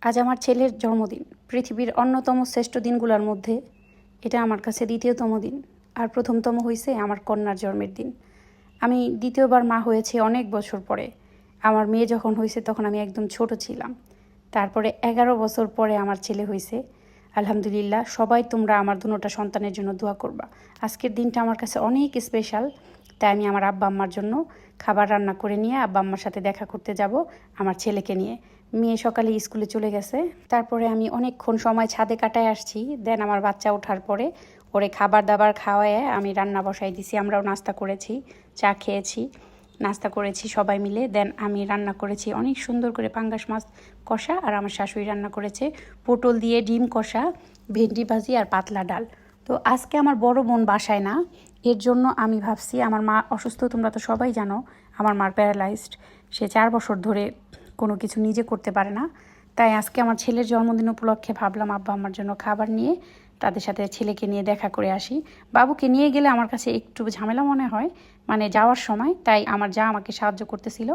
আজ আমার ছেলের জন্মদিন। পৃথিবীর অন্যতম শ্রেষ্ঠ দিনগুলোর মধ্যে এটা আমার কাছে দ্বিতীয়তম দিন। আর প্রথমতম হয়েছে আমার কন্যার জন্মের দিন। আমি দ্বিতীয়বার মা হয়েছি অনেক বছর পরে। আমার মেয়ে যখন হয়েছে তখন আমি একদম ছোট ছিলাম। তারপরে 11 বছর পরে আমার ছেলে হয়েছে। আলহামদুলিল্লাহ, সবাই তোমরা আমার দুটোটা সন্তানের জন্য দোয়া করবা। আজকের দিনটা আমার কাছে অনেক স্পেশাল। তাই আমি আমার আব্বা আম্মার জন্য খাবার রান্না করে নিয়ে আব্বা আম্মার সাথে দেখা করতে যাব আমার ছেলেকে নিয়ে। মেয়ে সকালে স্কুলে চলে গেছে। তারপরে আমি অনেকক্ষণ সময় ছাদে কাটায় আসছি। দেন আমার বাচ্চা ওঠার পরে ওরে খাবার দাবার খাওয়ায় আমি রান্না বসাই দিছি। আমরাও নাস্তা করেছি, চা খেয়েছি, নাস্তা করেছি সবাই মিলে। দেন আমি রান্না করেছি অনেক সুন্দর করে পাঙ্গাস মাছ কষা, আর আমার শাশুড়ি রান্না করেছে পটল দিয়ে ডিম কষা, ভেন্ডি ভাজি আর পাতলা ডাল। তো আজকে আমার বড় বোন বাসায় না, এর জন্য আমি ভাবছি, আমার মা অসুস্থ, তোমরা তো সবাই জানো আমার মার প্যারালাইজড। সে 4 বছর ধরে কোনো কিছু নিজে করতে পারে না। তাই আজকে আমার ছেলের জন্মদিন উপলক্ষে ভাবলাম আব্বা আমার জন্য খাবার নিয়ে তাদের সাথে ছেলেকে নিয়ে দেখা করে আসি। বাবুকে নিয়ে গেলে আমার কাছে একটু ঝামেলা মনে হয়, মানে যাওয়ার সময়। তাই আমার যা আমাকে সাহায্য করতেছিল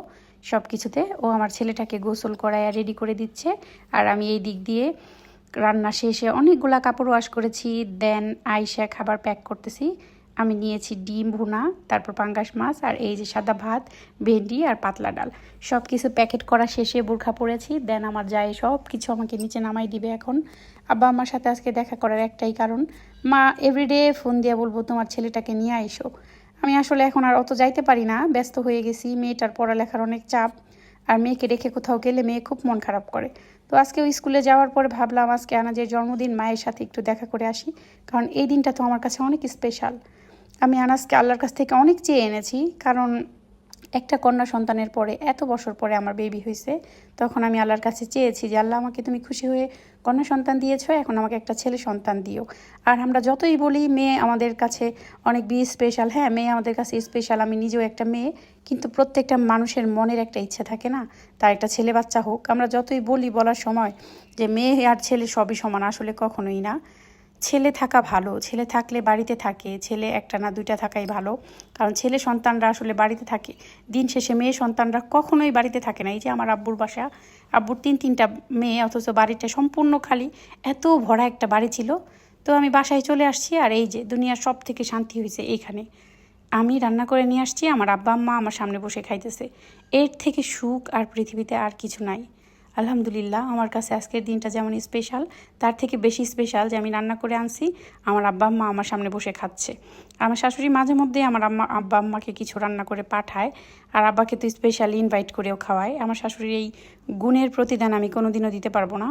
সব কিছুতে। ও আমার ছেলেটাকে গোসল করায় রেডি করে দিচ্ছে, আর আমি এই দিক দিয়ে রান্না শেষে অনেকগুলা কাপড় ওয়াশ করেছি। দেন আইসা খাবার প্যাক করতেছি। আমি নিয়েছি ডিম ভুনা, তারপর পাঙ্গাস মাছ, আর এই যে সাদা ভাত, ভেন্ডি আর পাতলা ডাল। সব কিছু প্যাকেট করা শেষে বোরখা পরেছি। দেন আমার যায় সব কিছু আমাকে নিচে নামাই দিবে এখন। আব্বা আমার সাথে আজকে দেখা করার একটাই কারণ, মা এভরিডে ফোন দিয়ে বলবো তোমার ছেলেটাকে নিয়ে আইসো। আমি আসলে এখন আর অত যাইতে পারি না, ব্যস্ত হয়ে গেছি। মেয়েটার পড়ালেখার অনেক চাপ, আর মেয়েকে রেখে কোথাও গেলে মেয়ে খুব মন খারাপ করে। তো আজকে ওই স্কুলে যাওয়ার পরে ভাবলাম আজকে আনাজের জন্মদিন, মায়ের সাথে একটু দেখা করে আসি, কারণ এই দিনটা তো আমার কাছে অনেক স্পেশাল। আমি আনাজকে আল্লাহর কাছ থেকে অনেক চেয়ে এনেছি, কারণ একটা কন্যা সন্তানের পরে এত বছর পরে আমার বেবি হয়েছে। তখন আমি আল্লাহর কাছে চেয়েছি যে আল্লাহ, আমাকে তুমি খুশি হয়ে কন্যা সন্তান দিয়েছো, এখন আমাকে একটা ছেলে সন্তান দিও। আর আমরা যতই বলি মেয়ে আমাদের কাছে অনেক স্পেশাল, হ্যাঁ মেয়ে আমাদের কাছে স্পেশাল, আমি নিজেও একটা মেয়ে, কিন্তু প্রত্যেকটা মানুষের মনের একটা ইচ্ছা থাকে না, তার একটা ছেলে বাচ্চা হোক। আমরা যতই বলি বলার সময় যে মেয়ে আর ছেলে সবই সমান, আসলে কখনোই না। ছেলে থাকা ভালো, ছেলে থাকলে বাড়িতে থাকে, ছেলে একটা না দুইটা থাকাই ভালো, কারণ ছেলে সন্তানরা আসলে বাড়িতে থাকে। দিন শেষে মেয়ে সন্তানরা কখনোই বাড়িতে থাকে না। এই যে আমার আব্বুর বাসা, আব্বুর 3-3টা মেয়ে, অথচ বাড়িটা সম্পূর্ণ খালি, এত ভরা একটা বাড়ি ছিল। তো আমি বাসায় চলে আসছি, আর এই যে দুনিয়ার সব থেকে শান্তি হয়েছে এইখানে। আমি রান্না করে নিয়ে আসছি, আমার আব্বা আম্মা আমার সামনে বসে খাইতেছে। এর থেকে সুখ আর পৃথিবীতে আর কিছু নাই। আলহামদুলিল্লাহ, আমার কাছে আজকের দিনটা যেমন স্পেশাল, তার থেকে বেশি স্পেশাল যে আমি রান্না করে আনছি, আমার আব্বা আম্মা আমার সামনে বসে খাচ্ছে। আমার শাশুড়ি মাঝে মধ্যেই আমার আব্বা আম্মাকে কিছু রান্না করে পাঠায়, আর আব্বাকে তো স্পেশালি ইনভাইট করেও খাওয়ায়। আমার শাশুড়ির এই গুণের প্রতিদান আমি কোনোদিনও দিতে পারবো না,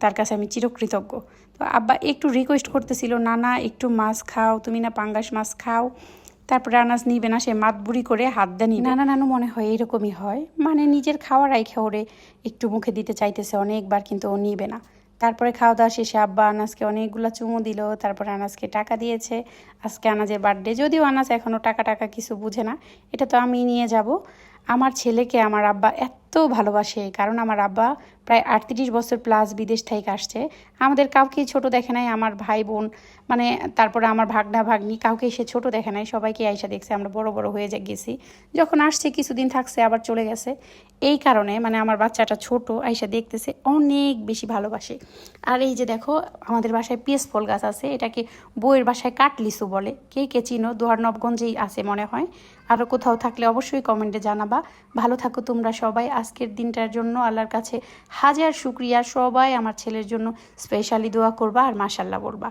তার কাছে আমি চিরকৃতজ্ঞ। তো আব্বা একটু রিকোয়েস্ট করতেছিল, না একটু মাছ খাও, তুমি না পাঙ্গাস মাছ খাও। তারপরে আনাজ নিবে না, সে মাতবুড়ি করে হাত দেয় নিবে। নানু মনে হয় এইরকমই হয়, মানে নিজের খাওয়ার রাইখা ওরে একটু মুখে দিতে চাইতেছে অনেকবার, কিন্তু ও নিবে না। তারপরে খাওয়া দাওয়া শেষে আব্বা আনাজকে অনেকগুলো চুমু দিল, তারপরে আনাজকে টাকা দিয়েছে। আজকে আনাজের বার্থডে, যদিও আনাজ এখনও টাকা কিছু বুঝে না, এটা তো আমি নিয়ে যাব। আমার ছেলেকে আমার আব্বা এত ভালোবাসে, কারণ আমার আব্বা প্রায় 38 বছর প্লাস বিদেশ থেকে আসছে। আমাদের কাউকেই ছোট দেখে নাই, আমার ভাই বোন, মানে তারপরে আমার ভাগনা ভাগ্নি, কাউকে সে ছোট দেখে নাই, সবাইকে আইসা দেখছে। আমরা বড় হয়ে গেছি, যখন আসছে কিছুদিন থাকছে আবার চলে গেছে। এই কারণে মানে আমার বাচ্চাটা ছোট, আইসা দেখতেছে, অনেক বেশি ভালোবাসে। আর এই যে দেখো, আমাদের বাসায় পিস ফল গাছ আছে, এটাকে বউয়ের বাসায় কাটলিচু বলে। কে চিনো? দোহারনবগঞ্জেই আছে মনে হয়। আরও কোথাও থাকলে অবশ্যই কমেন্টে জানাবা। ভালো থাকো তোমরা সবাই। আজকের দিনটার জন্য আল্লাহর কাছে হাজার শুকরিয়া। সবাই আমার ছেলের জন্য স্পেশালি দোয়া করবা আর মাশাল্লাহ বলবা।